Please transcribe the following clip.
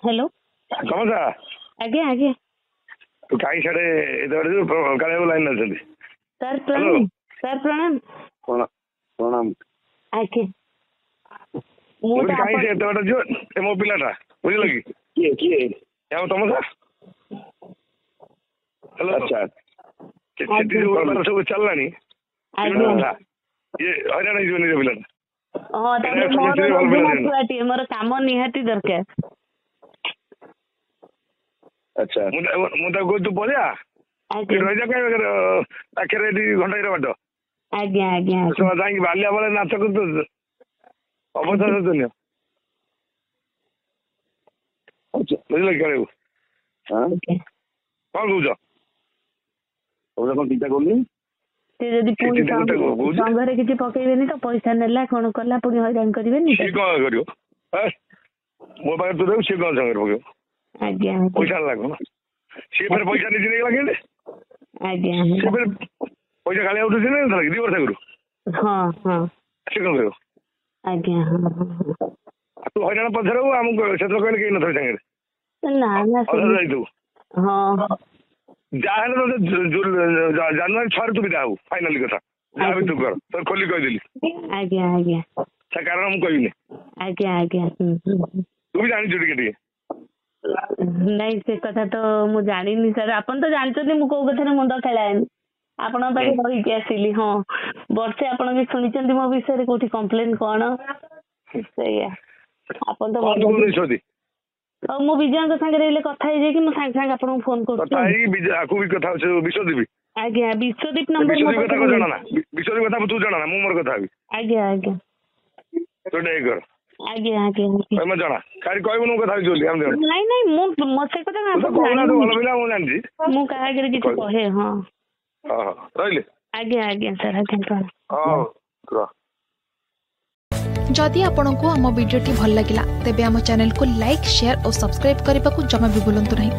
Hello समझा आगे आगे तू कहीं साढ़े काले लाइन अच्छे सर प्रणाम सर प्रणाम प्रणाम आगे कहीं से एत जो मो पिलाटा बुझल कि किए तुम हेलो अच्छा सब चलला ये हईराण हो पिलाटा मोर काम निहाती दरकार अच्छा मुझे तू पलिया पाखे घंटा बाट आज्ञा आज्ञा जाइए बालिया बेले नाच कर अवस्था शोचनीय बुझल कि कौन कौच कौन चिंता करनी संघरे किसी पकेबेनी तो पैसा नेला कौन कला पुणी हईराण करेनि कौन कर मो पाखे तू देव सी कौन संगे पकेब आज्ञा पैसा लागो सी फिर पैसा नहीं नहीं लगे आज्ञा सी फिर पैसा खाली उठुच ना 2 वर्ष आगु हाँ हाँ सी कौन कर आज्ञा तू हईराण पछाड़ आमको से कहले कहीं नथ सागर ना ना जाइतु हाँ जहाँ जनवरी 6 तू विदा फाइनाली कथा जहाँ भी तू कर तो खोली कहीदेली आज्ञा आज्ञा से कारण मुझे कहनी आज्ञा आज्ञा तू भी जानी टे नहीं से कथा तो मु जानी सर आपन तो जानते मु कौ कथा मुंड खेलाएनि आपण रही आसिली हाँ वर्षे आपण भी शुणी मो विषय कौटी कम्प्लेन कौन आपन तो मु विजय सागे कथा मुझे सागे सागे आपको फोन कर आज्ञा विश्वदीप नंबर विश्वदीप कथा तू जाना मु मोर कथा आज्ञा आज्ञा तो कर आज्ञा आज्ञा मैं जाना खाली कहबू कथा नहीं नहीं मो से कथा भल पिला मुझे जानी मु कहा किसी कहे हाँ रही आज्ञा आज्ञा सर आज्ञा जदि आपंक आम भिडी भल लगा तेब आम चैनल को लाइक शेयर और सब्सक्राइब करने को जमा भी भूलु नहीं।